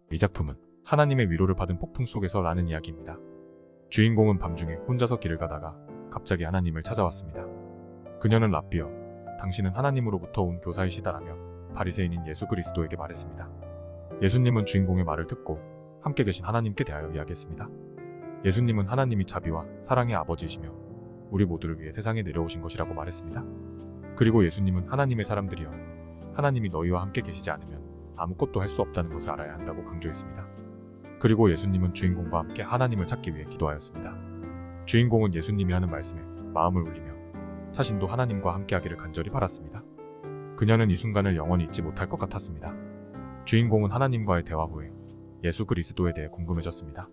이 작품은 하나님의 위로를 받은 폭풍 속에서 라는 이야기입니다. 주인공은 밤중에 혼자서 길을 가다가 갑자기 하나님을 찾아왔습니다. 그녀는 랍비여, 당신은 하나님으로부터 온 교사이시다라며 바리새인인 예수 그리스도에게 말했습니다. 예수님은 주인공의 말을 듣고 함께 계신 하나님께 대하여 이야기했습니다. 예수님은 하나님이 자비와 사랑의 아버지이시며 우리 모두를 위해 세상에 내려오신 것이라고 말했습니다. 그리고 예수님은 하나님의 사람들이여, 하나님이 너희와 함께 계시지 않으면 아무것도 할 수 없다는 것을 알아야 한다고 강조했습니다. 그리고 예수님은 주인공과 함께 하나님을 찾기 위해 기도하였습니다. 주인공은 예수님이 하는 말씀에 마음을 울리며 자신도 하나님과 함께하기를 간절히 바랐습니다. 그녀는 이 순간을 영원히 잊지 못할 것 같았습니다. 주인공은 하나님과의 대화 후에 예수 그리스도에 대해 궁금해졌습니다.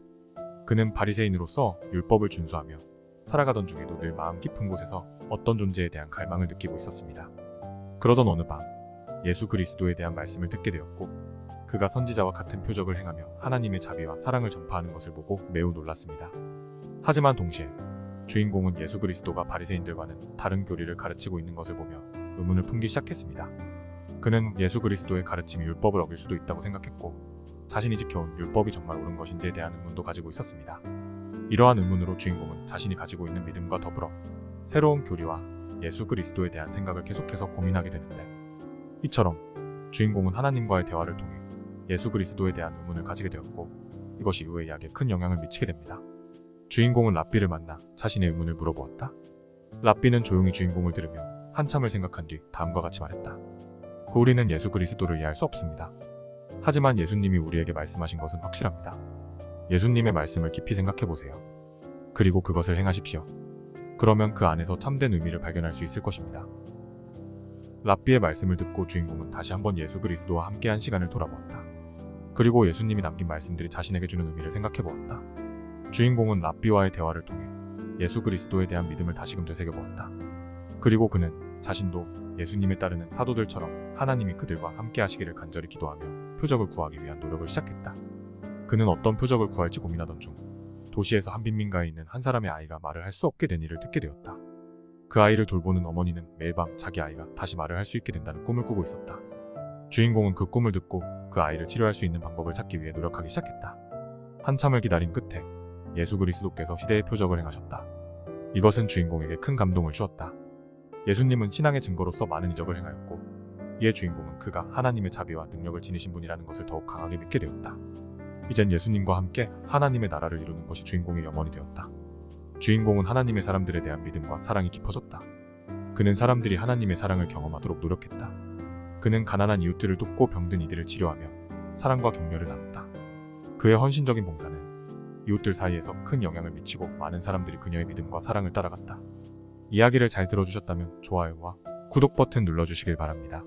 그는 바리새인으로서 율법을 준수하며 살아가던 중에도 늘 마음 깊은 곳에서 어떤 존재에 대한 갈망을 느끼고 있었습니다. 그러던 어느 밤 예수 그리스도에 대한 말씀을 듣게 되었고, 그가 선지자와 같은 표적을 행하며 하나님의 자비와 사랑을 전파하는 것을 보고 매우 놀랐습니다. 하지만 동시에 주인공은 예수 그리스도가 바리새인들과는 다른 교리를 가르치고 있는 것을 보며 의문을 품기 시작했습니다. 그는 예수 그리스도의 가르침이 율법을 어길 수도 있다고 생각했고, 자신이 지켜온 율법이 정말 옳은 것인지에 대한 의문도 가지고 있었습니다. 이러한 의문으로 주인공은 자신이 가지고 있는 믿음과 더불어 새로운 교리와 예수 그리스도에 대한 생각을 계속해서 고민하게 되는데, 이처럼 주인공은 하나님과의 대화를 통해 예수 그리스도에 대한 의문을 가지게 되었고, 이것이 이후의 이야기에 큰 영향을 미치게 됩니다. 주인공은 랍비를 만나 자신의 의문을 물어보았다. 랍비는 조용히 주인공을 들으며 한참을 생각한 뒤 다음과 같이 말했다. 우리는 예수 그리스도를 이해할 수 없습니다. 하지만 예수님이 우리에게 말씀하신 것은 확실합니다. 예수님의 말씀을 깊이 생각해보세요. 그리고 그것을 행하십시오. 그러면 그 안에서 참된 의미를 발견할 수 있을 것입니다. 랍비의 말씀을 듣고 주인공은 다시 한번 예수 그리스도와 함께한 시간을 돌아보았다. 그리고 예수님이 남긴 말씀들이 자신에게 주는 의미를 생각해보았다. 주인공은 랍비와의 대화를 통해 예수 그리스도에 대한 믿음을 다시금 되새겨보았다. 그리고 그는 자신도 예수님에 따르는 사도들처럼 하나님이 그들과 함께 하시기를 간절히 기도하며 표적을 구하기 위한 노력을 시작했다. 그는 어떤 표적을 구할지 고민하던 중 도시에서 한 빈민가에 있는 한 사람의 아이가 말을 할 수 없게 된 일을 듣게 되었다. 그 아이를 돌보는 어머니는 매일 밤 자기 아이가 다시 말을 할 수 있게 된다는 꿈을 꾸고 있었다. 주인공은 그 꿈을 듣고 그 아이를 치료할 수 있는 방법을 찾기 위해 노력하기 시작했다. 한참을 기다린 끝에 예수 그리스도께서 시대의 표적을 행하셨다. 이것은 주인공에게 큰 감동을 주었다. 예수님은 신앙의 증거로서 많은 이적을 행하였고, 이에 주인공은 그가 하나님의 자비와 능력을 지니신 분이라는 것을 더욱 강하게 믿게 되었다. 이젠 예수님과 함께 하나님의 나라를 이루는 것이 주인공의 염원이 되었다. 주인공은 하나님의 사람들에 대한 믿음과 사랑이 깊어졌다. 그는 사람들이 하나님의 사랑을 경험하도록 노력했다. 그는 가난한 이웃들을 돕고 병든 이들을 치료하며 사랑과 격려를 나눴다. 그의 헌신적인 봉사는 이웃들 사이에서 큰 영향을 미치고 많은 사람들이 그녀의 믿음과 사랑을 따라갔다. 이야기를 잘 들어주셨다면 좋아요와 구독 버튼 눌러주시길 바랍니다.